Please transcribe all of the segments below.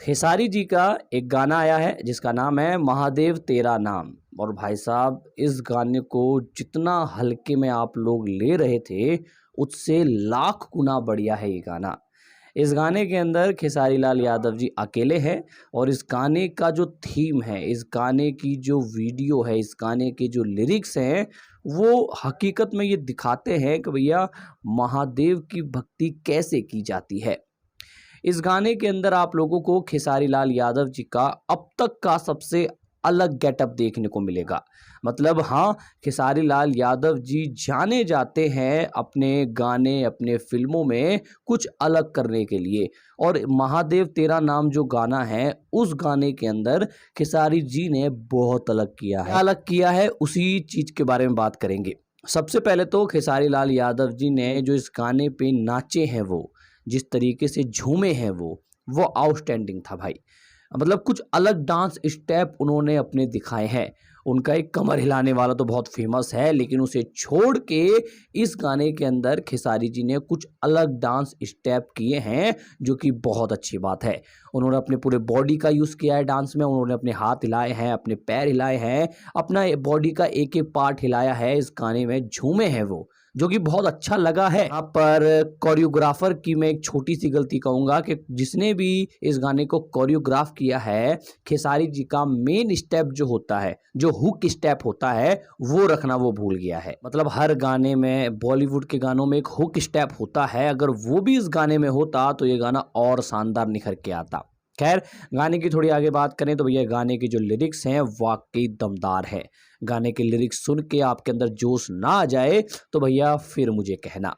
खेसारी जी का एक गाना आया है जिसका नाम है महादेव तेरा नाम। और भाई साहब, इस गाने को जितना हल्के में आप लोग ले रहे थे उससे लाख गुना बढ़िया है ये गाना। इस गाने के अंदर खेसारी लाल यादव जी अकेले हैं और इस गाने का जो थीम है, इस गाने की जो वीडियो है, इस गाने के जो लिरिक्स हैं, वो हकीकत में ये दिखाते हैं कि भैया महादेव की भक्ति कैसे की जाती है। इस गाने के अंदर आप लोगों को खेसारी लाल यादव जी का अब तक का सबसे अलग गेटअप देखने को मिलेगा। मतलब हाँ, खेसारी लाल यादव जी जाने जाते हैं अपने गाने, अपने फिल्मों में कुछ अलग करने के लिए। और महादेव तेरा नाम जो गाना है, उस गाने के अंदर खेसारी जी ने बहुत अलग किया है। अलग किया है, उसी चीज के बारे में बात करेंगे। सबसे पहले तो खेसारी लाल यादव जी ने जो इस गाने पे नाचे हैं, वो जिस तरीके से झूमे हैं, वो आउटस्टैंडिंग था भाई। मतलब कुछ अलग डांस स्टेप उन्होंने अपने दिखाए हैं। उनका एक कमर हिलाने वाला तो बहुत फेमस है, लेकिन उसे छोड़ के इस गाने के अंदर खेसारी जी ने कुछ अलग डांस स्टेप किए हैं, जो कि बहुत अच्छी बात है। उन्होंने अपने पूरे बॉडी का यूज़ किया है डांस में। उन्होंने अपने हाथ हिलाए हैं, अपने पैर हिलाए हैं, अपना बॉडी का एक एक पार्ट हिलाया है, इस गाने में झूमे हैं वो, जो कि बहुत अच्छा लगा है। यहाँ पर कोरियोग्राफर की मैं एक छोटी सी गलती कहूंगा कि जिसने भी इस गाने को कोरियोग्राफ किया है, खेसारी जी का मेन स्टेप जो होता है, जो हुक स्टेप होता है, वो रखना वो भूल गया है। मतलब हर गाने में, बॉलीवुड के गानों में एक हुक स्टेप होता है, अगर वो भी इस गाने में होता तो ये गाना और शानदार निखर के आता। खैर, गाने की थोड़ी आगे बात करें तो भैया गाने के जो लिरिक्स हैं वाकई दमदार है। गाने के लिरिक्स सुन के आपके अंदर जोश ना आ जाए तो भैया फिर मुझे कहना।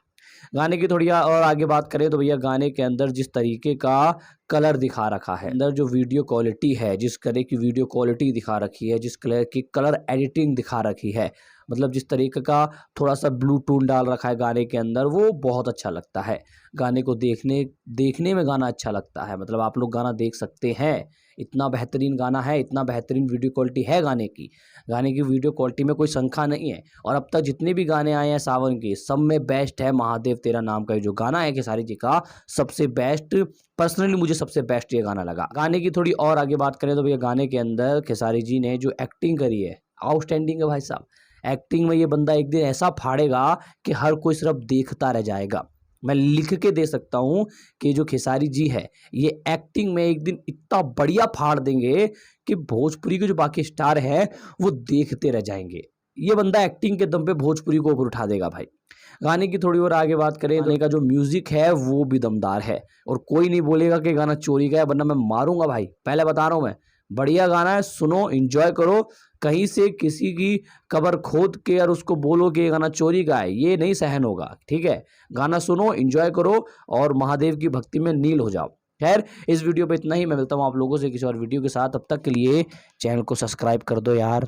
गाने की थोड़ी और आगे बात करें तो भैया गाने के अंदर जिस तरीके का कलर दिखा रखा है, अंदर जो वीडियो क्वालिटी है, जिस कलर की वीडियो क्वालिटी दिखा रखी है, जिस कलर की कलर एडिटिंग दिखा रखी है, मतलब जिस तरीके का थोड़ा सा ब्लू टून डाल रखा है गाने के अंदर, वो बहुत अच्छा लगता है। गाने को देखने में गाना अच्छा लगता है। मतलब आप लोग गाना देख सकते हैं, इतना बेहतरीन गाना है, इतना बेहतरीन वीडियो क्वालिटी है गाने की। गाने की वीडियो क्वालिटी में कोई शंका नहीं है। और अब तक जितने भी गाने आए हैं सावन के, सब में बेस्ट है महादेव तेरा नाम का जो गाना है खेसारी जी का, सबसे बेस्ट। पर्सनली मुझे सबसे बेस्ट ये गाना लगा। गाने की थोड़ी और आगे बात करें तो भैया गाने के अंदर खेसारी जी ने जो एक्टिंग करी है, आउटस्टैंडिंग है भाई साहब। एक्टिंग में ये बंदा एक दिन ऐसा फाड़ेगा कि हर कोई सिर्फ देखता रह जाएगा। मैं लिख के दे सकता हूं कि जो खेसारी जी है, ये एक्टिंग में एक दिन इतना बढ़िया फाड़ देंगे कि भोजपुरी के जो बाकी स्टार हैं वो देखते रह जाएंगे। ये बंदा एक्टिंग के दम पे भोजपुरी को ऊपर उठा देगा भाई। गाने की थोड़ी और आगे बात करें, गाने का जो म्यूजिक है वो भी दमदार है। और कोई नहीं बोलेगा कि गाना चोरी का है, वरना मैं मारूंगा भाई, पहले बता रहा हूं मैं। बढ़िया गाना है, सुनो, एंजॉय करो। कहीं से किसी की कबर खोद के और उसको बोलो कि ये गाना चोरी का है, ये नहीं सहन होगा। ठीक है, गाना सुनो, एंजॉय करो और महादेव की भक्ति में नील हो जाओ। खैर, इस वीडियो पे इतना ही। मैं मिलता हूँ आप लोगों से किसी और वीडियो के साथ। तब तक के लिए चैनल को सब्सक्राइब कर दो यार।